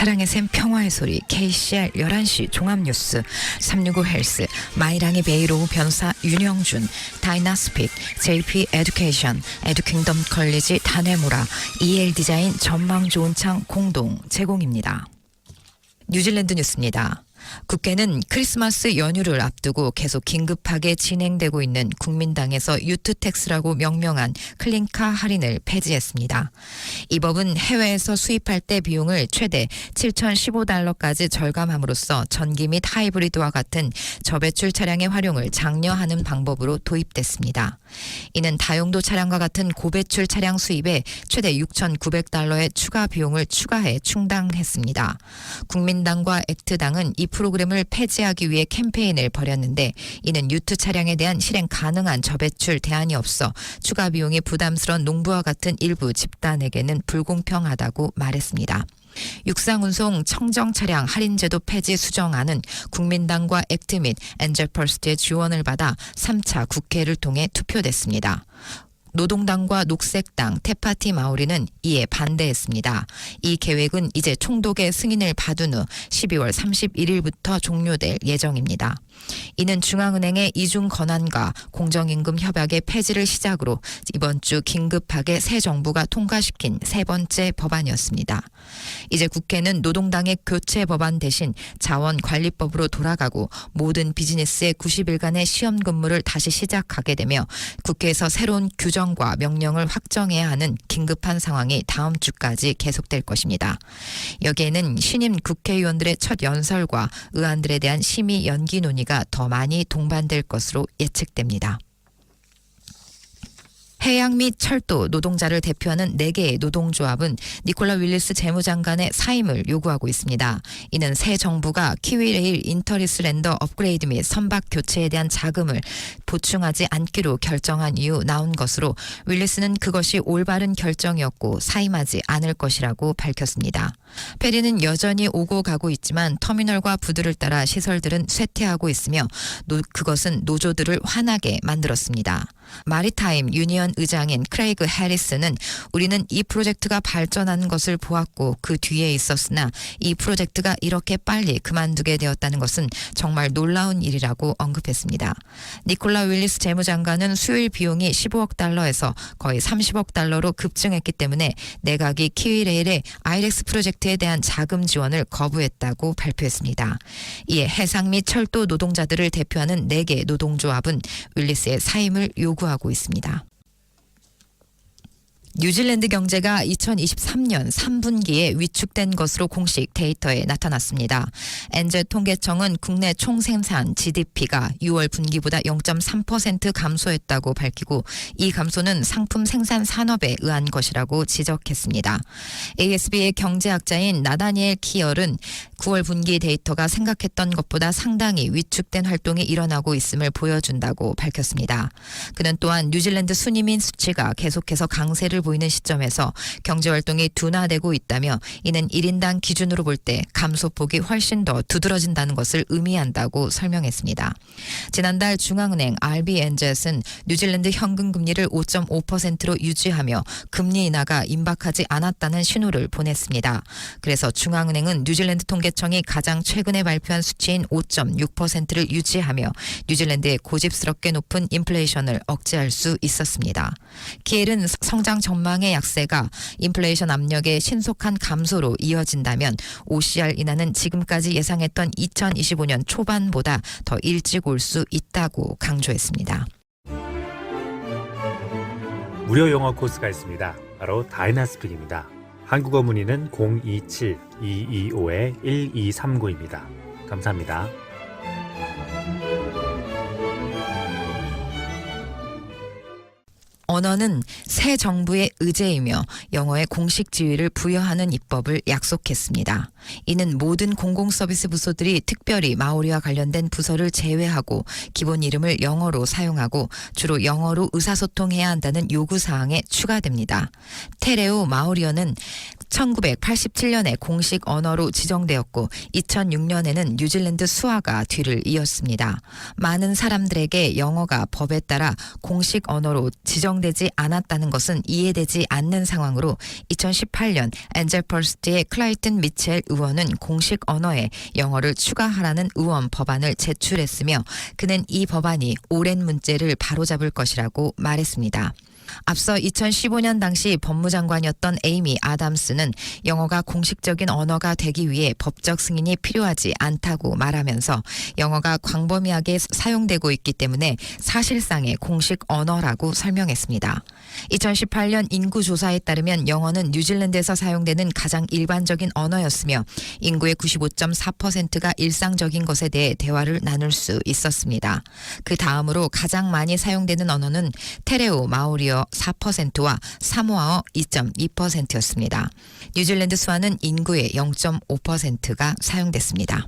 사랑의 샘 평화의 소리 KCR 11시 종합뉴스 365 헬스 마이랑이 베이로우 변사 윤영준 다이나스픽 JP 에듀케이션 에듀킹덤 컬리지 다네모라 EL 디자인 전망 좋은 창 공동 제공입니다. 뉴질랜드 뉴스입니다. 국회는 크리스마스 연휴를 앞두고 계속 긴급하게 진행되고 있는 국민당에서 유트택스라고 명명한 클린카 할인을 폐지했습니다. 이 법은 해외에서 수입할 때 비용을 최대 $7,015까지 절감함으로써 전기 및 하이브리드와 같은 저배출 차량의 활용을 장려하는 방법으로 도입됐습니다. 이는 다용도 차량과 같은 고배출 차량 수입에 최대 $6,900의 추가 비용을 추가해 충당했습니다. 국민당과 액트당은 이 프로그램을 폐지하기 위해 캠페인을 벌였는데 이는 유트 차량에 대한 실행 가능한 저배출 대안이 없어 추가 비용이 부담스러운 농부와 같은 일부 집단에게는 불공평하다고 말했습니다. 육상운송 청정차량 할인제도 폐지 수정안은 국민당과 액트 및 엔젤펄스트의 지원을 받아 3차 국회를 통해 투표됐습니다. 노동당과 녹색당, 테파티 마오리는 이에 반대했습니다. 이 계획은 이제 총독의 승인을 받은 후 12월 31일부터 종료될 예정입니다. 이는 중앙은행의 이중 건환과 공정임금 협약의 폐지를 시작으로 이번 주 긴급하게 새 정부가 통과시킨 세 번째 법안이었습니다. 이제 국회는 노동당의 교체 법안 대신 자원관리법으로 돌아가고 모든 비즈니스의 90일간의 시험 근무를 다시 시작하게 되며 국회에서 새로운 규정과 명령을 확정해야 하는 긴급한 상황이 다음 주까지 계속될 것입니다. 여기에는 신임 국회의원들의 첫 연설과 의안들에 대한 심의 연기 논의가 더 많이 동반될 것으로 예측됩니다. 해양 및 철도 노동자를 대표하는 4개의 노동조합은 니콜라 윌리스 재무장관의 사임을 요구하고 있습니다. 이는 새 정부가 키위레일 인터리스랜더 업그레이드 및 선박 교체에 대한 자금을 보충하지 않기로 결정한 이후 나온 것으로 윌리스는 그것이 올바른 결정이었고 사임하지 않을 것이라고 밝혔습니다. 페리는 여전히 오고 가고 있지만 터미널과 부두를 따라 시설들은 쇠퇴하고 있으며 그것은 노조들을 화나게 만들었습니다. 마리타임 유니언 의장인 크레이그 해리스는 우리는 이 프로젝트가 발전하는 것을 보았고 그 뒤에 있었으나 이 프로젝트가 이렇게 빨리 그만두게 되었다는 것은 정말 놀라운 일이라고 언급했습니다. 니콜라 윌리스 재무장관은 수요일 비용이 $15억 거의 $30억 급증했기 때문에 내각이 키위레일의 아이렉스 프로젝트에 대한 자금 지원을 거부했다고 발표했습니다. 이에 해상 및 철도 노동자들을 대표하는 4개 노동조합은 윌리스의 사임을 요구하고 있습니다. 뉴질랜드 경제가 2023년 3분기에 위축된 것으로 공식 데이터에 나타났습니다. 엔젤 통계청은 국내 총생산 GDP가 6월 분기보다 0.3% 감소했다고 밝히고 이 감소는 상품 생산 산업에 의한 것이라고 지적했습니다. ASB의 경제학자인 나다니엘 키얼은 9월 분기 데이터가 생각했던 것보다 상당히 위축된 활동이 일어나고 있음을 보여준다고 밝혔습니다. 그는 또한 뉴질랜드 순이민 수치가 계속해서 강세를 보이는 시점에서 경제활동이 둔화되고 있다며 이는 1인당 기준으로 볼 때 감소폭이 훨씬 더 두드러진다는 것을 의미한다고 설명했습니다. 지난달 중앙은행 RBNZ는 뉴질랜드 현금 금리를 5.5%로 유지하며 금리 인하가 임박하지 않았다는 신호를 보냈습니다. 그래서 중앙은행은 뉴질랜드 통계청이 가장 최근에 발표한 수치인 5.6%를 유지하며 뉴질랜드의 고집스럽게 높은 인플레이션을 억제할 수 있었습니다. 키엘은 성장 전망의 약세가 인플레이션 압력의 신속한 감소로 이어진다면 OCR 인하는 지금까지 예상했던 2025년 초반보다 더 일찍 올 수 있다고 강조했습니다. 무료 영어 코스가 있습니다. 바로 다이나스픽입니다. 한국어 문의는 027-225-1239입니다. 감사합니다. 언어는 새 정부의 의제이며 영어의 공식 지위를 부여하는 입법을 약속했습니다. 이는 모든 공공서비스 부서들이 특별히 마오리와 관련된 부서를 제외하고 기본 이름을 영어로 사용하고 주로 영어로 의사소통해야 한다는 요구사항에 추가됩니다. 테레오 마오리어는 1987년에 공식 언어로 지정되었고 2006년에는 뉴질랜드 수화가 뒤를 이었습니다. 많은 사람들에게 영어가 법에 따라 공식 언어로 지정 지정되지 않았다는 것은 이해되지 않는 상황으로 2018년 엔젤퍼스트의 클라이튼 미첼 의원은 공식 언어에 영어를 추가하라는 의원 법안을 제출했으며 그는 이 법안이 오랜 문제를 바로잡을 것이라고 말했습니다. 앞서 2015년 당시 법무장관이었던 에이미 아담스는 영어가 공식적인 언어가 되기 위해 법적 승인이 필요하지 않다고 말하면서 영어가 광범위하게 사용되고 있기 때문에 사실상의 공식 언어라고 설명했습니다. 2018년 인구조사에 따르면 영어는 뉴질랜드에서 사용되는 가장 일반적인 언어였으며 인구의 95.4%가 일상적인 것에 대해 대화를 나눌 수 있었습니다. 그 다음으로 가장 많이 사용되는 언어는 테레오 마오리어 4%와 사모아어 2.2%였습니다. 뉴질랜드 수화는 인구의 0.5%가 사용됐습니다.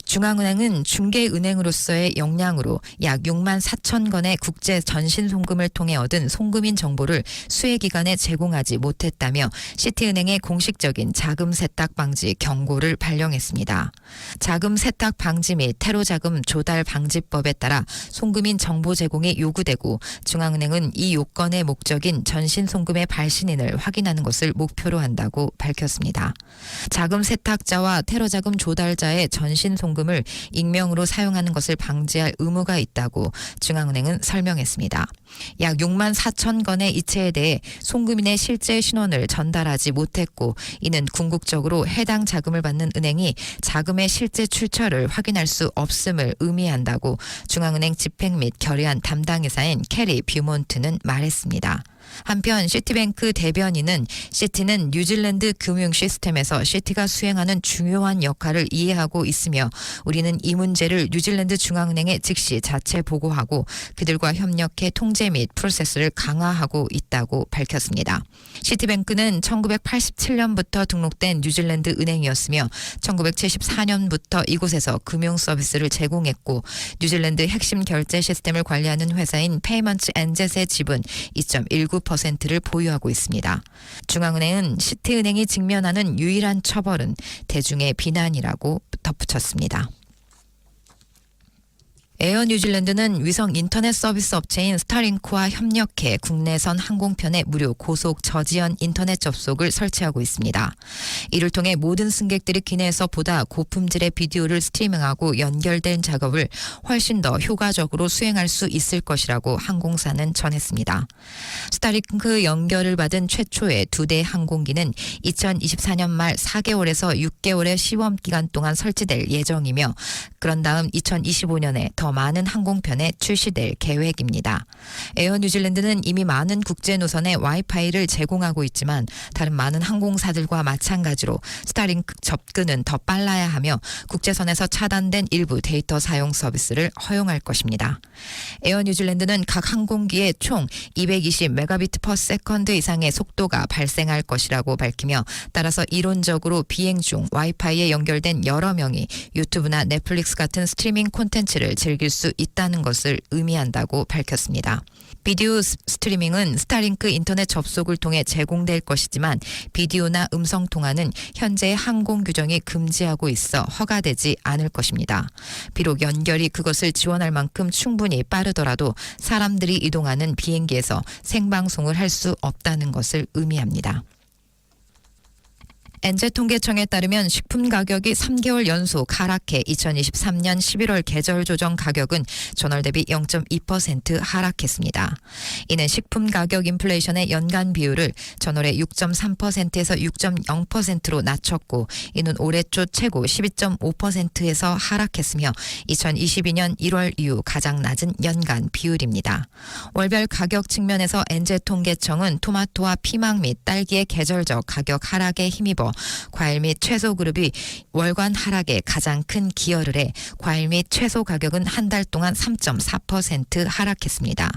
중앙은행은 중개은행으로서의 역량으로 약 6만 4천 건의 국제 전신 송금을 통해 얻은 송금인 정보를 수혜기관에 제공하지 못했다며 시티은행의 공식적인 자금 세탁 방지 경고를 발령했습니다. 자금 세탁 방지 및 테러 자금 조달 방지법에 따라 송금인 정보 제공이 요구되고 중앙은행은 이 요건의 목적인 전신 송금의 발신인을 확인하는 것을 목표로 한다고 밝혔습니다. 자금 세탁자와 테러 자금 조달자의 전신 송금을 익명으로 사용하는 것을 방지할 의무가 있다고 중앙은행은 설명했습니다. 약 6만 4천 건의 이체에 대해 송금인의 실제 신원을 전달하지 못했고 이는 궁극적으로 해당 자금을 받는 은행이 자금의 실제 출처를 확인할 수 없음을 의미한다고 중앙은행 집행 및 결의안 담당이사인 캐리 뷰몬트는 말했습니다. 한편 시티뱅크 대변인은 시티는 뉴질랜드 금융 시스템에서 시티가 수행하는 중요한 역할을 이해하고 있으며 우리는 이 문제를 뉴질랜드 중앙은행에 즉시 자체 보고하고 그들과 협력해 통제 및 프로세스를 강화하고 있다고 밝혔습니다. 시티뱅크는 1987년부터 등록된 뉴질랜드 은행이었으며 1974년부터 이곳에서 금융 서비스를 제공했고 뉴질랜드 핵심 결제 시스템을 관리하는 회사인 페이먼트 엔젯의 지분 2.19%를 보유하고 있습니다. 중앙은행은 시티은행이 직면하는 유일한 처벌은 대중의 비난이라고 덧붙였습니다. 에어 뉴질랜드는 위성 인터넷 서비스 업체인 스타링크와 협력해 국내선 항공편에 무료 고속 저지연 인터넷 접속을 설치하고 있습니다. 이를 통해 모든 승객들이 기내에서 보다 고품질의 비디오를 스트리밍하고 연결된 작업을 훨씬 더 효과적으로 수행할 수 있을 것이라고 항공사는 전했습니다. 스타링크 연결을 받은 최초의 2대 항공기는 2024년 말 4개월에서 6개월의 시험 기간 동안 설치될 예정이며 그런 다음 2025년에 더 많은 항공편에 출시될 계획입니다. 에어 뉴질랜드는 이미 많은 국제 노선에 와이파이를 제공하고 있지만 다른 많은 항공사들과 마찬가지로 스타링크 접근은 더 빨라야 하며 국제선에서 차단된 일부 데이터 사용 서비스를 허용할 것입니다. 에어 뉴질랜드는 각 항공기에 총 220메가비트/세컨드 이상의 속도가 발생할 것이라고 밝히며 따라서 이론적으로 비행 중 와이파이에 연결된 여러 명이 유튜브나 넷플릭스 같은 스트리밍 콘텐츠를 즐길 수 있다는 것을 의미한다고 밝혔습니다. 비디오 스트리밍은 스타링크 인터넷 접속을 통해 제공될 것이지만 비디오나 음성 통화는 현재의 항공 규정이 금지하고 있어 허가되지 않을 것입니다. 비록 연결이 그것을 지원할 만큼 충분히 빠르더라도 사람들이 이동하는 비행기에서 생방송을 할 수 없다는 것을 의미합니다. 엔제통계청에 따르면 식품 가격이 3개월 연속 하락해 2023년 11월 계절 조정 가격은 전월 대비 0.2% 하락했습니다. 이는 식품 가격 인플레이션의 연간 비율을 전월에 6.3%에서 6.0%로 낮췄고 이는 올해 초 최고 12.5%에서 하락했으며 2022년 1월 이후 가장 낮은 연간 비율입니다. 월별 가격 측면에서 엔제통계청은 토마토와 피망 및 딸기의 계절적 가격 하락에 힘입어 과일 및 채소 그룹이 월간 하락에 가장 큰 기여를 해 과일 및 채소 가격은 한 달 동안 3.4% 하락했습니다.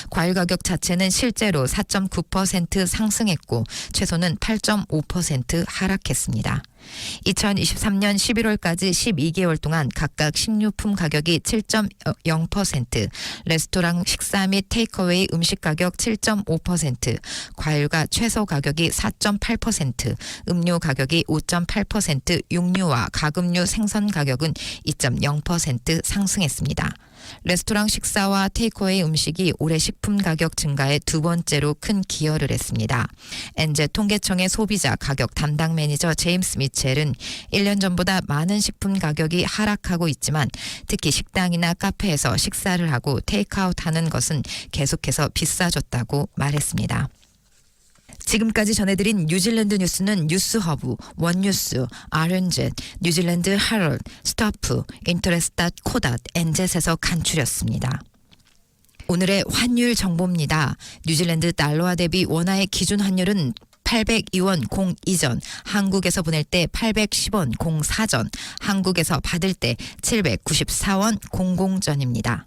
과일 가격 자체는 실제로 4.9% 상승했고 채소는 8.5% 하락했습니다. 2023년 11월까지 12개월 동안 각각 식료품 가격이 7.0%, 레스토랑 식사 및 테이크어웨이 음식 가격 7.5%, 과일과 채소 가격이 4.8%, 음료 가격이 5.8%, 육류와 가금류 생선 가격은 2.0% 상승했습니다. 레스토랑 식사와 테이크어웨이 음식이 올해 식품 가격 증가에 두 번째로 큰 기여를 했습니다. 엔제 통계청의 소비자 가격 담당 매니저 제임스 미첼은 1년 전보다 많은 식품 가격이 하락하고 있지만 특히 식당이나 카페에서 식사를 하고 테이크아웃하는 것은 계속해서 비싸졌다고 말했습니다. 지금까지 전해드린 뉴질랜드 뉴스는 뉴스허브, 원뉴스, RNZ, 뉴질랜드 헤럴드, 스토프, 인터레스트.co.nz 엔젯에서 간추렸습니다. 오늘의 환율 정보입니다. 뉴질랜드 달러화 대비 원화의 기준 환율은 802원 02전, 한국에서 보낼 때 810원 04전, 한국에서 받을 때 794원 00전입니다.